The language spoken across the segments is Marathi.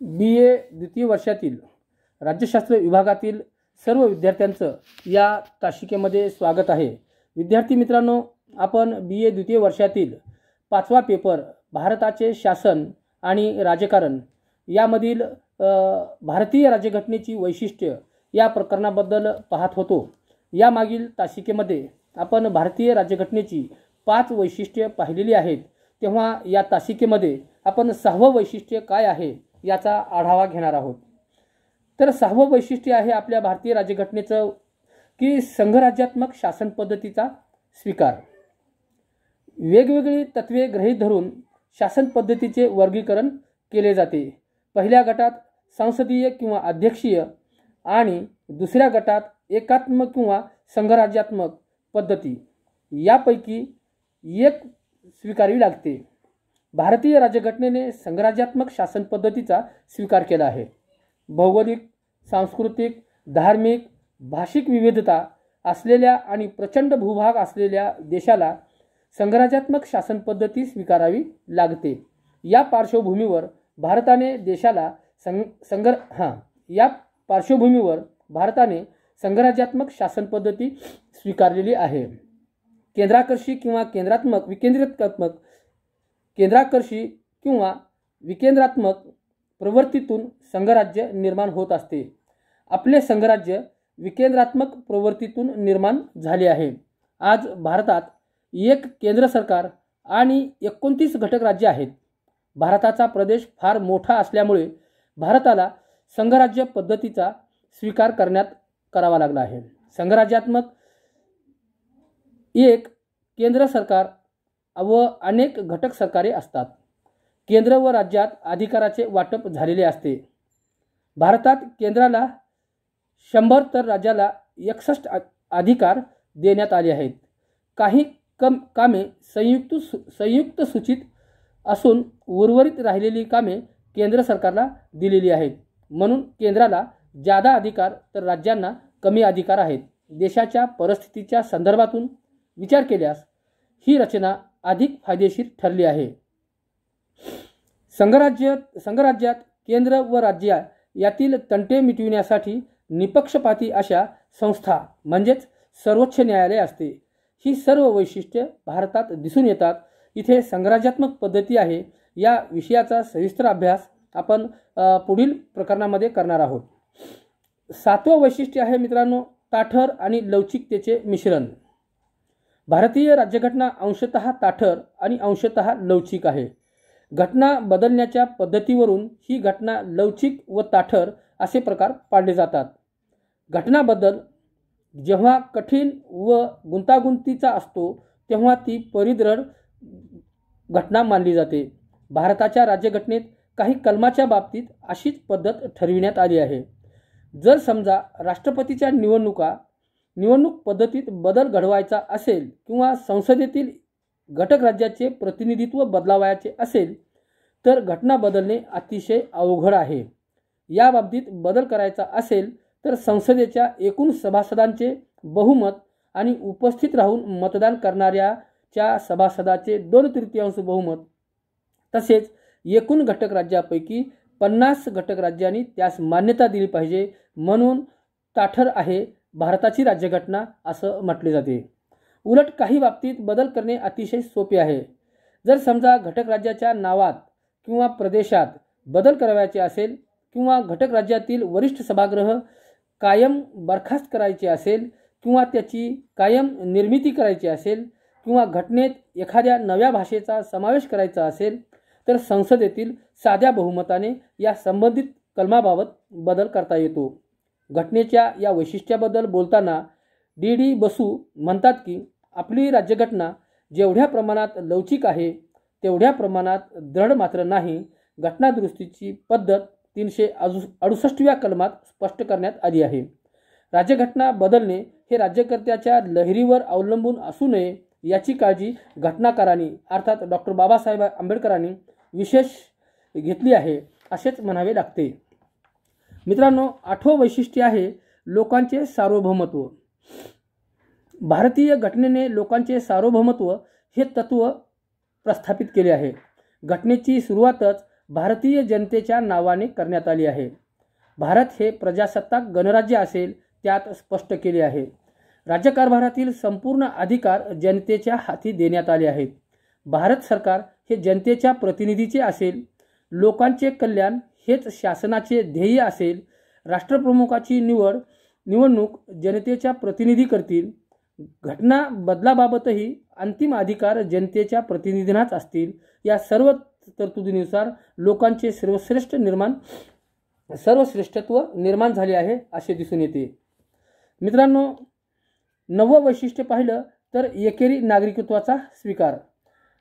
BA द्वितीय वर्षातील राज्यशास्त्र विभागातील सर्व विद्यार्थ्यांचं या तासिकेमध्ये स्वागत आहे। विद्यार्थी मित्रांनो, आपण BA द्वितीय वर्षातील 5वा पेपर भारताचे शासन आणि राजकारण यामधील भारतीय राज्यघटनेची वैशिष्ट्य या प्रकरणाबद्दल पाहत होतो। या मागील तासिकेमध्ये आपण भारतीय राज्यघटनेची 5 वैशिष्ट्ये पाहिलेली आहेत। तेव्हा या तासिकेमध्ये आपण 6वं वैशिष्ट्य काय आहे याचा आढावा घेणार आहोत। तर 6वं वैशिष्ट्य आहे आपल्या भारतीय राज्यघटनेचं की संघराज्यात्मक शासन पद्धतीचा स्वीकार। वेगवेगळी तत्त्वे गृहीत धरून शासन पद्धतीचे वर्गीकरण केले जाते। पहिल्या गटात संसदीय किंवा अध्यक्षीय आणि दुसऱ्या गटात एकात्मक किंवा संघराज्यात्मक पद्धती यापैकी एक स्वीकारावी लागते। भारतीय राज्यघटनेने संघराज्यात्मक शासन पद्धतीचा स्वीकार केला आहे। भौगोलिक, सांस्कृतिक, धार्मिक, भाषिक विविधता असलेल्या आणि प्रचंड भूभाग असलेल्या देशाला संघराज्यात्मक शासन पद्धती स्वीकारावी लागते। या पार्श्वभूमीवर भारताने संघराज्यात्मक शासन पद्धती स्वीकारलेली आहे। केंद्राकर्षी किंवा विकेंद्रात्मक प्रवृत्तीतून संघराज्य निर्माण होत असते। आपले संघराज्य विकेंद्रात्मक प्रवृत्तीतून निर्माण झाले आहे। आज भारतात एक केंद्र सरकार आणि 29 घटक राज्य आहेत। भारताचा प्रदेश फार मोठा असल्यामुळे भारताला संघराज्य पद्धतीचा स्वीकार करावा लागला आहे। संघराज्यात्मक एक केंद्र सरकार व अनेक घटक सरकारे असतात। केंद्र व राज्यात अधिकाराचे वाटप झालेले असते। भारतात केंद्राला 100 तर राज्याला 61 अधिकार देण्यात आले आहेत। काही कामे संयुक्त सूचित असून उर्वरित राहिलेली कामे केंद्र सरकारला दिलेली आहेत। म्हणून केंद्राला जादा अधिकार तर राज्यांना कमी अधिकार आहेत। देशाच्या परिस्थितीच्या संदर्भातून विचार केल्यास ही रचना अधिक फायदेशीर ठरली आहे। संघराज्यात केंद्र व राज्य यातील तंटे मिटविण्यासाठी निपक्षपाती अशा संस्था म्हणजेच सर्वोच्च न्यायालय असते। ही सर्व वैशिष्ट्ये भारतात दिसून येतात। इथे संघराज्यात्मक पद्धती आहे या विषयाचा सविस्तर अभ्यास आपण पुढील प्रकरणामध्ये करणार आहोत। 7वं वैशिष्ट्य आहे मित्रांनो, ताठर आणि लवचिकतेचे मिश्रण। भारतीय राज्यघटना अंशतः ताठर आणि अंशतः लवचिक आहे। घटना बदलण्याच्या पद्धतीवरून ही घटना लवचिक व ताठर असे प्रकार पाडले जातात। घटना बदल जेव्हा कठीण व गुंतागुंतीचा असतो तेव्हा ती परिदृढ घटना मानली जाते। भारताच्या राज्यघटनेत काही कलमाच्या बाबतीत अशीच पद्धत ठरविण्यात आली आहे। जर समजा राष्ट्रपतीच्या निवडणूक पद्धतीत बदल घडवायचा असेल किंवा संसदेतील घटक राज्याचे प्रतिनिधित्व बदलावायचे असेल तर घटना बदलणे अतिशय अवघड आहे। या बाबतीत बदल करायचा असेल तर संसदेच्या एकूण सभासदांचे बहुमत आणि उपस्थित राहून मतदान करणाऱ्याच्या सभासदाचे 2/3 बहुमत तसेच एकूण घटक राज्यापैकी 50 घटक राज्यांनी त्यास मान्यता दिली पाहिजे। म्हणून ताठर आहे भारताची राज्यघटना असं म्हटले जाते। उलट काही बाबतीत बदल करणे अतिशय सोपे आहे। जर समजा घटक राज्याच्या नावात किंवा प्रदेशात बदल करायचे असेल किंवा घटक राज्यातील वरिष्ठ सभागृह कायम बरखास्त करायचे असेल किंवा त्याची कायम निर्मिती करायची असेल किंवा घटनेत एखाद्या नव्या भाषेचा समावेश करायचा असेल तर संसदेतील साध्या बहुमताने या संबंधित कलमाबाबत बदल करता येतो। घटनेच्या या वैशिष्ट्याबद्दल बोलताना D.D. बसू म्हणतात की आपली राज्यघटना जेवढ्या प्रमाणात लवचिक आहे तेवढ्या प्रमाणात दृढ मात्र नाही। घटना दुरुस्तीची पद्धत 368व्या कलमात स्पष्ट करण्यात आली आहे। राज्यघटना बदलणे हे राज्यकर्त्याच्या लहरीवर अवलंबून असू नये याची काळजी घटनाकारांनी अर्थात डॉक्टर बाबासाहेब आंबेडकरांनी विशेष घेतली आहे असेच म्हणावे लागते। मित्रांनो, 8वं वैशिष्ट्य आहे लोकांचे सार्वभौमत्व। भारतीय घटनेने लोकांचे सार्वभौमत्व हे तत्व प्रस्थापित केले आहे। घटनेची सुरुवातच भारतीय जनतेच्या नावाने करण्यात आली आहे. भारत हे प्रजासत्ताक गणराज्य असेल त्यात स्पष्ट केले आहे. राज्यकारभारातील संपूर्ण अधिकार जनतेच्या हाती देण्यात आले आहेत. भारत सरकार हे जनतेच्या प्रतिनिधीचे असेल. लोकांचे कल्याण हेच शासनाचे ध्येय असेल. राष्ट्रप्रमुखाची निवडणूक जनतेच्या प्रतिनिधी करतील. घटना बदलाबाबतही अंतिम अधिकार जनतेच्या प्रतिनिधींनाच असतील. या सर्व तरतुदीनुसार लोकांचे सर्वश्रेष्ठत्व निर्माण झाले आहे असे दिसून येते. मित्रांनो, 9वं वैशिष्ट्य पाहिलं तर एकेरी नागरिकत्वाचा स्वीकार.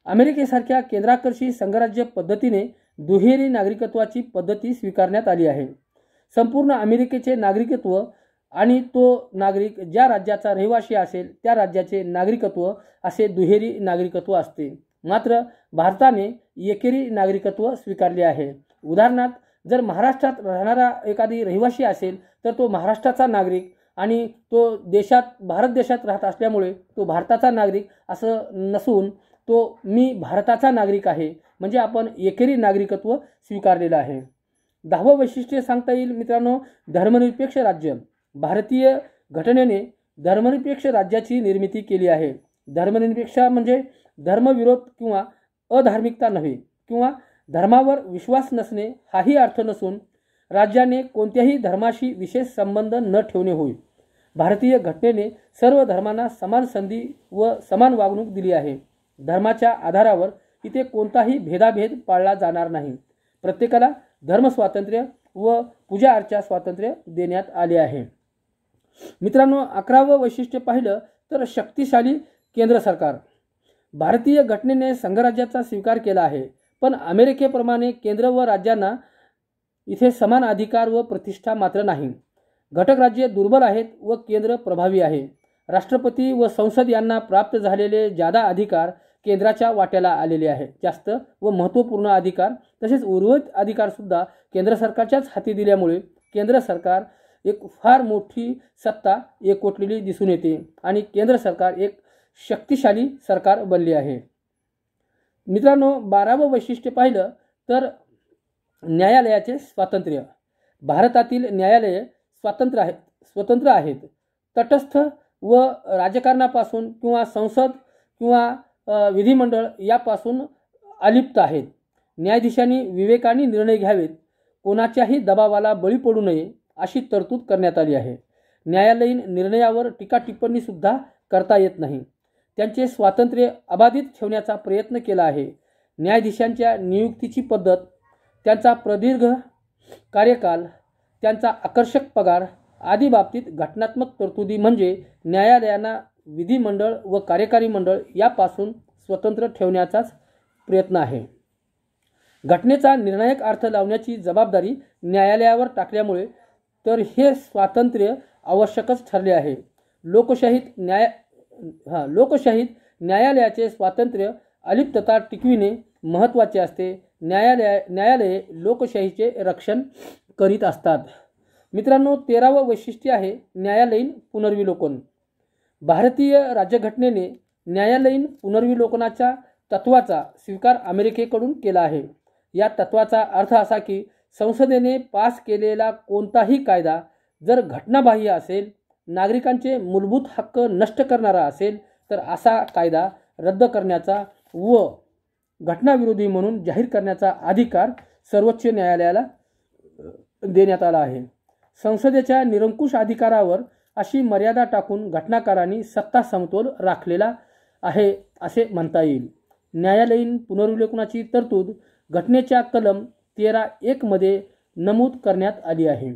अमेरिकेसारख्या केंद्राकर्षी संघराज्य पद्धतीने दुहेरी नागरिकत्वाची पद्धती स्वीकारण्यात आली आहे. संपूर्ण अमेरिकेचे नागरिकत्व आणि तो नागरिक ज्या राज्याचा रहिवासी असेल त्या राज्याचे नागरिकत्व असे दुहेरी नागरिकत्व असते. मात्र भारताने एकेरी नागरिकत्व स्वीकारले आहे. उदाहरणार्थ, जर महाराष्ट्रात राहणारा एखादी रहिवासी असेल तर तो महाराष्ट्राचा नागरिक आणि तो भारत देशात राहत असल्यामुळे तो भारताचा नागरिक असं नसून तो मी भारताचा नागरिक आहे, म्हणजे आपण एकेरी नागरिकत्व स्वीकारलेलं आहे. 10वं वैशिष्ट्य सांगता येईल मित्रांनो, धर्मनिरपेक्ष राज्य. भारतीय घटनेने धर्मनिरपेक्ष राज्याची निर्मिती केली आहे. धर्मनिरपेक्ष म्हणजे धर्मविरोध किंवा अधार्मिकता नव्हे किंवा धर्मावर विश्वास नसणे हाही अर्थ नसून राज्याने कोणत्याही धर्माशी विशेष संबंध न ठेवणे होय. भारतीय घटनेने सर्व धर्मांना समान संधी व समान वागणूक दिली आहे. धर्माच्या आधारावर इथे कोणताही भेदाभेद पाळला जाणार नाही. प्रत्येकाला धर्मस्वातंत्र्य व पूजा अर्चा स्वातंत्र्य देण्यात आले आहे. मित्रांनो, 11वं वैशिष्ट्य पाहिलं तर शक्तिशाली केंद्र सरकार. भारतीय घटनेने संघराज्याचा स्वीकार केला आहे, पण अमेरिकेप्रमाणे केंद्र व राज्यांना इथे समान अधिकार व प्रतिष्ठा मात्र नाही. घटक राज्ये दुर्बल आहेत व केंद्र प्रभावी आहे. राष्ट्रपती व संसद यांना प्राप्त झालेले जादा अधिकार केंद्राच्या वाट्याला आलेले आहे. जास्त व महत्त्वपूर्ण अधिकार तसेच उर्वरित अधिकार सुद्धा केंद्र सरकारच्याच हाती दिल्यामुळे केंद्र सरकार एक फार मोठी सत्ता एकवटलेली दिसून येते आणि केंद्र सरकार एक शक्तिशाली सरकार बनले आहे. मित्रांनो, 12वं वैशिष्ट्य पाहिलं तर न्यायालयाचे स्वातंत्र्य. भारतातील न्यायालये स्वतंत्र आहेत. तटस्थ व राजकारणापासून किंवा संसद किंवा विधिमंडळ यापासून अलिप्त आहेत. न्यायाधीशांनी विवेकाने निर्णय घ्यावेत. कोणाच्याही दबावाला बळी पडू नये अशी तरतूद करण्यात आली आहे. न्यायालयीन निर्णयावर टीका टिप्पणी सुद्धा करता येत नाही. त्यांचे स्वातंत्र्य अबाधित ठेवण्याचा प्रयत्न केला आहे. न्यायाधीशांच्या नियुक्तीची पद्धत, त्यांचा प्रदीर्घ कार्यकाल, त्यांचा आकर्षक पगार आदी बाबतीत घटनात्मक तरतुदी म्हणजे न्यायालयांना विधिमंडळ व कार्यकारी मंडळ यापासून स्वतंत्र ठेवण्याचाच प्रयत्न आहे. घटनेचा निर्णायक अर्थ लावण्याची जबाबदारी न्यायालयावर टाकल्यामुळे तर हे स्वातंत्र्य आवश्यकच ठरले आहे. लोकशाहीत न्यायालयाचे स्वातंत्र्य अलिप्तता टिकविणे महत्त्वाचे असते. न्यायालये लोकशाहीचे रक्षण करीत असतात. मित्रांनो, 13वं वैशिष्ट्य आहे न्यायालयीन पुनर्विलोकन. भारतीय राज्यघटनेने न्यायालयीन पुनर्विलोकनाच्या तत्वाचा स्वीकार अमेरिकेकडून केला आहे. या तत्वाचा अर्थ असा की संसदेने पास केलेला कोणताही कायदा जर घटनाबाह्य असेल, नागरिकांचे मूलभूत हक्क नष्ट करणारा असेल तर असा कायदा रद्द करण्याचा व घटनाविरोधी म्हणून जाहीर करण्याचा अधिकार सर्वोच्च न्यायालयाला देण्यात आला आहे. संसदेच्या निरंकुश अधिकारावर अशी मर्यादा टाकून घटनाकारांनी सत्ता समतोल राखलेला आहे असे म्हणता येईल. न्यायालयीन पुनर्विलोकनाची तरतूद घटनेच्या कलम 13(1) मध्ये नमूद करण्यात आली आहे.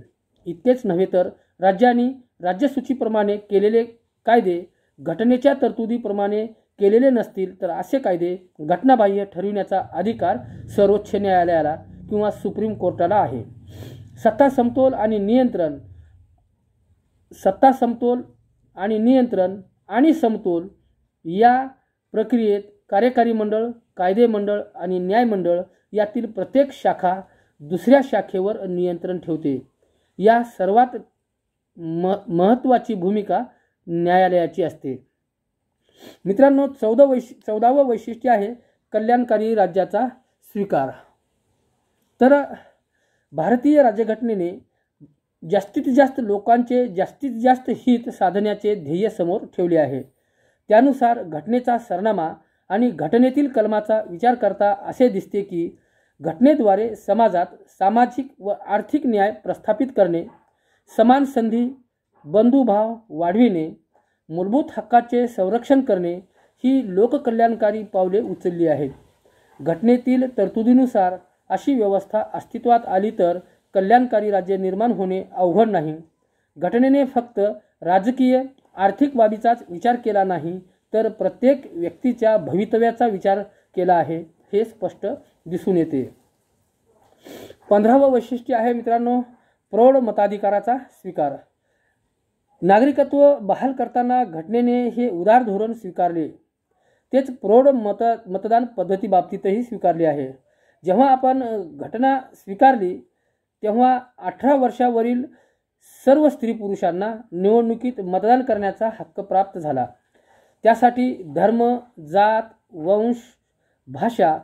इतकेच नव्हे तर राज्यांनी राज्यसूचीप्रमाणे केलेले कायदे घटनेच्या तरतुदीप्रमाणे केलेले नसतील तर असे कायदे घटनाबाह्य ठरविण्याचा अधिकार सर्वोच्च न्यायालयाला किंवा सुप्रीम कोर्टाला आहे. सत्ता समतोल आणि समतोल या प्रक्रियेत कार्यकारी मंडळ, कायदे मंडळ आणि न्याय मंडळ यातील प्रत्येक शाखा दुसऱ्या शाखेवर नियंत्रण ठेवते. या सर्वात महत्त्वाची भूमिका न्यायालयाची असते. मित्रांनो, 14वं वैशिष्ट्य आहे कल्याणकारी राज्याचा स्वीकार. तर भारतीय राज्यघटनेने जास्तीत जास्त लोकांचे जास्तीत जास्त हित साधण्याचे ध्येय समोर ठेवले आहे। त्यानुसार घटनेचा सरनामा आणि घटनेतील कलमाचा विचार करता असे दिसते की घटनेद्वारे समाजात सामाजिक व आर्थिक न्याय प्रस्थापित करणे, समान संधी बंधुभाव वाढविणे, मूलभूत हक्काचे संरक्षण करणे ही लोककल्याणकारी पावले उचलली आहेत। घटनेतील तरतुदीनुसार अशी व्यवस्था अस्तित्वात आली तर कल्याणकारी राज्य निर्माण होणे अवघड नाही। घटनेने फक्त राजकीय आर्थिक बाबीचाच विचार केला नाही तर प्रत्येक व्यक्तीच्या भवितव्याचा विचार केला आहे हे स्पष्ट दिसून येते। 15वं वैशिष्ट्य आहे मित्रांनो, प्रौढ मताधिकाराचा स्वीकार। नागरिकत्व बहाल करताना घटनेने हे उदार धोरण स्वीकारले, तेच प्रौढ मतदान पद्धतीबाबतीतही स्वीकारले आहे। जेव्हा आपण घटना स्वीकारली तेव्हा 18 वर्षावरील सर्व स्त्री पुरुषांना निवडणुकीत मतदान करण्याचा हक्क प्राप्त झाला। त्यासाठी धर्म, जात, वंश, भाषा,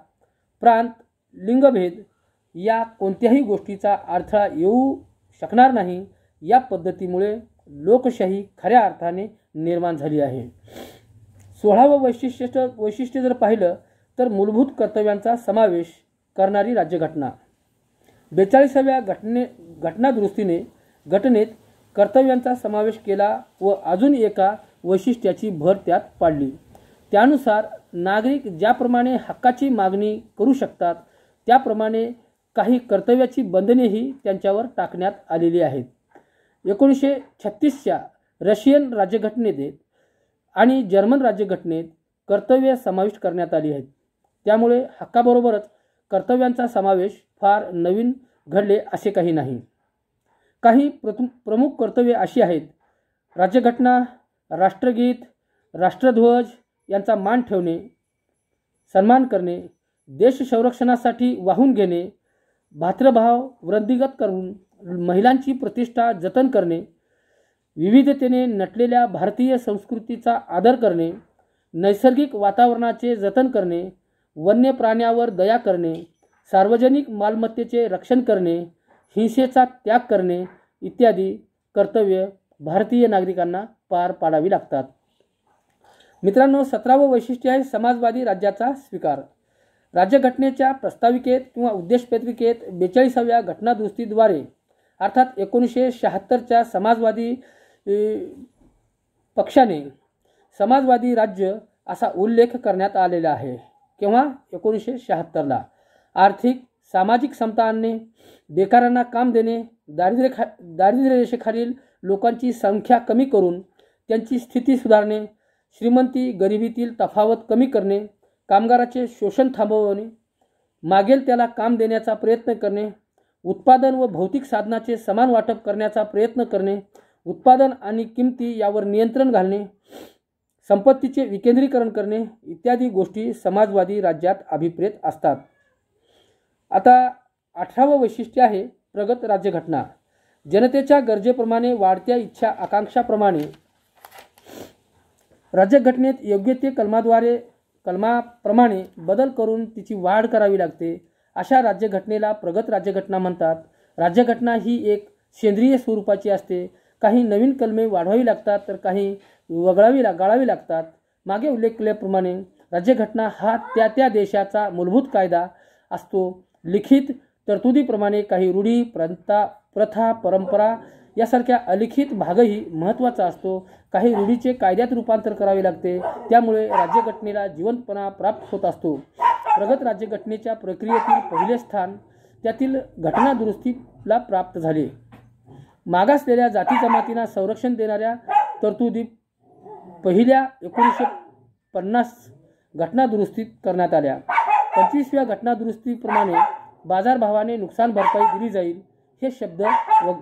प्रांत, लिंगभेद या कोणत्याही गोष्टीचा अडथळा येऊ शकणार नाही। या पद्धतीमुळे लोकशाही खऱ्या अर्थाने निर्माण झाली आहे। 16वं वैशिष्ट्य जर पाहिलं तर मूलभूत कर्तव्यांचा समावेश करणारी राज्यघटना। 42व्या घटनादुरुस्तीने घटनेत कर्तव्यांचा समावेश केला व अजून एका वैशिष्ट्याची भर त्यात पाडली। त्यानुसार नागरिक ज्याप्रमाणे हक्काची मागणी करू शकतात त्याप्रमाणे काही कर्तव्याची बंधनेही त्यांच्यावर टाकण्यात आलेली आहेत। 1936च्या रशियन राज्यघटनेत आणि जर्मन राज्यघटनेत कर्तव्य समाविष्ट करण्यात आली आहेत। त्यामुळे हक्काबरोबरच कर्तव्यांचा समावेश फार नवीन घडले असे काही नाही। काही प्रमुख कर्तव्ये अशी आहेत: राज्यघटना, राष्ट्रगीत, राष्ट्रध्वज यांचा मान ठेवणे, सन्मान करणे, देश संरक्षणासाठी वाहून घेणे, भातृभाव वृद्धिंगत करून महिलांची प्रतिष्ठा जतन करणे, विविधतेने नटलेल्या भारतीय संस्कृतीचा आदर करणे, नैसर्गिक वातावरणाचे जतन करणे, वन्य प्राण्यावर दया करणे, सार्वजनिक मालमत्तेचे रक्षण करणे, हिंसेचा त्याग करणे इत्यादी कर्तव्य भारतीय नागरिकांना पार पाडावी लागतात। मित्रांनो, 17वं वैशिष्ट्य आहे समाजवादी राज्याचा स्वीकार। राज्यघटनेच्या प्रस्ताविकेत किंवा उद्देशपत्रिकेत 42व्या घटनादुरुस्तीद्वारे अर्थात 1976च्या समाजवादी पक्षाने समाजवादी राज्य असा उल्लेख करण्यात आलेला आहे। केव्हा? 1976ला। आर्थिक सामाजिक समता आणणे, बेकारांना काम देणे, दारिद्र्य रेषेखालील लोकांची संख्या कमी करून त्यांची स्थिती सुधारणे, श्रीमंती गरिबीतील तफावत कमी करणे, कामगाराचे शोषण थांबवणे, मागेल त्याला काम देण्याचा प्रयत्न करणे, उत्पादन व भौतिक साधनाचे समान वाटप करण्याचा प्रयत्न करणे, उत्पादन आणि किमती यावर नियंत्रण घालणे, संपत्तीचे विकेंद्रीकरण करणे इत्यादी गोष्टी समाजवादी राज्यात अभिप्रेत असतात। आता 18वं वैशिष्ट्य आहे प्रगत राज्यघटना। जनतेच्या गरजेप्रमाणे वाढत्या इच्छा आकांक्षाप्रमाणे राज्यघटनेत योग्य ते कलमाप्रमाणे बदल करून तिची वाढ करावी लागते। अशा राज्यघटनेला प्रगत राज्यघटना म्हणतात। राज्यघटना ही एक सेंद्रिय स्वरूपाची असते। काही नवीन कलमे वाढवावी लागतात तर काही गाळावी लागतात। मागे उल्लेख केल्याप्रमाणे राज्यघटना हा त्या देशाचा मूलभूत कायदा असतो। लिखित तरतुदीप्रमाणे काही रूढी, प्रथा, परंपरा यासारख्या अलिखित भागही महत्त्वाचा असतो। काही रूढीचे कायद्यात रूपांतर करावे लागते, त्यामुळे राज्यघटनेला जिवंतपणा प्राप्त होत असतो। प्रगत राज्यघटनेच्या प्रक्रियेतील पहिले स्थान त्यातील घटना दुरुस्तीला प्राप्त झाले। मागासलेल्या जाती जमातींना संरक्षण देणाऱ्या तरतुदी पहिल्या 1950 घटना दुरुस्तीत करण्यात आल्या। 25व्या घटना दुरुस्तीप्रमाणे बाजारभावाने नुकसान भरपाई दिली जाईल हे शब्द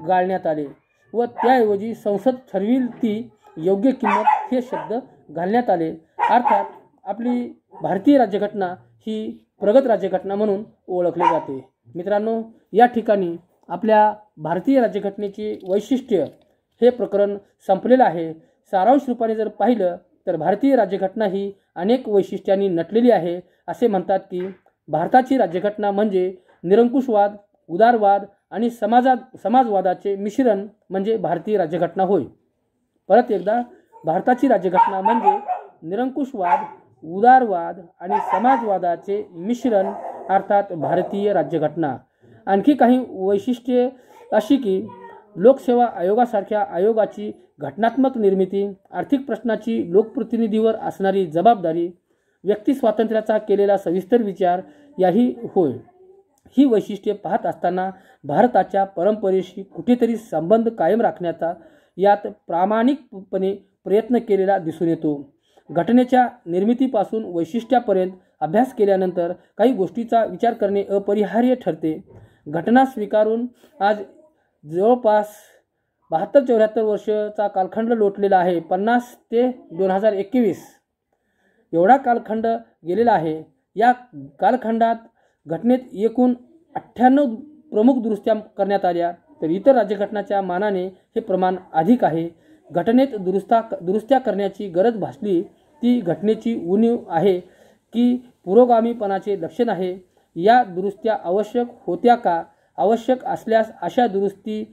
गाळण्यात आले व त्याऐवजी संसद ठरविल ती योग्य किंमत हे शब्द घालण्यात आले। अर्थात आपली भारतीय राज्यघटना ही प्रगत राज्यघटना म्हणून ओळखली जाते। मित्रांनो, या ठिकाणी आपल्या भारतीय राज्यघटनेची वैशिष्ट्य हे प्रकरण संपलेलं आहे। सारांश रूपाने जर पाहिलं तर भारतीय राज्यघटना ही अनेक वैशिष्ट्यांनी नटलेली आहे। असे म्हणतात की भारताची राज्यघटना म्हणजे निरंकुशवाद, उदारवाद आणि समाजवादाचे मिश्रण म्हणजे भारतीय राज्यघटना होय. परत एकदा, भारताची राज्यघटना म्हणजे निरंकुशवाद, उदारवाद आणि समाजवादाचे मिश्रण अर्थात भारतीय राज्यघटना. आणखी काही वैशिष्ट्ये अशी की लोकसेवा आयोगासारख्या आयोगाची घटनात्मक निर्मिती, आर्थिक प्रश्नाची लोकप्रतिनिधीवर असणारी जबाबदारी, व्यक्ती स्वातंत्र्याचा केलेला सविस्तर विचार याही होय. ही वैशिष्ट्ये पाहत असताना भारताच्या परंपरेशी कुठेतरी संबंध कायम राखण्याचा यात प्रामाणिकपणे प्रयत्न केलेला दिसून येतो. घटनेच्या निर्मितीपासून वैशिष्ट्यापर्यंत अभ्यास केल्यानंतर काही गोष्टीचा विचार करणे अपरिहार्य ठरते. घटना स्वीकारून आज जवळपास 72-74 वर्षाचा कालखंड लोटलेला आहे. 50 ते 2021 एवढा कालखंड गेलेला आहे. या कालखंडात घटनेत एकूण 98 प्रमुख दुरुस्त्या करण्यात आल्या, तर इतर राज्यघटनाच्या मानाने हे प्रमाण अधिक आहे. घटनेत दुरुस्त्या करण्याची गरज भासली ती घटनेची उणीव आहे की पुरोगामीपणाचे लक्षण आहे. या दुरुस्त्या आवश्यक होत्या का? आवश्यक असल्यास अशा दुरुस्ती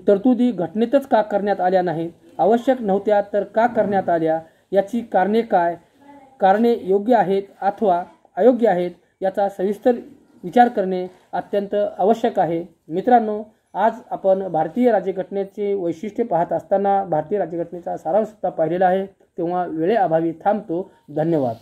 तरतुदी घटनेतच का करण्यात आल्या नाहीत? आवश्यक नव्हत्या तर का करण्यात आल्या? याची कारणे काय? कारणे योग्य आहेत अथवा अयोग्य आहेत याचा सविस्तर विचार करणे अत्यंत आवश्यक आहे. मित्रांनो, आज आपण भारतीय राज्यघटनेचे वैशिष्ट्ये पाहत असताना भारतीय राज्यघटनेचा सारांश सुद्धा पाहिलेला आहे. तेव्हा वेळेअभावी थांबतो. धन्यवाद.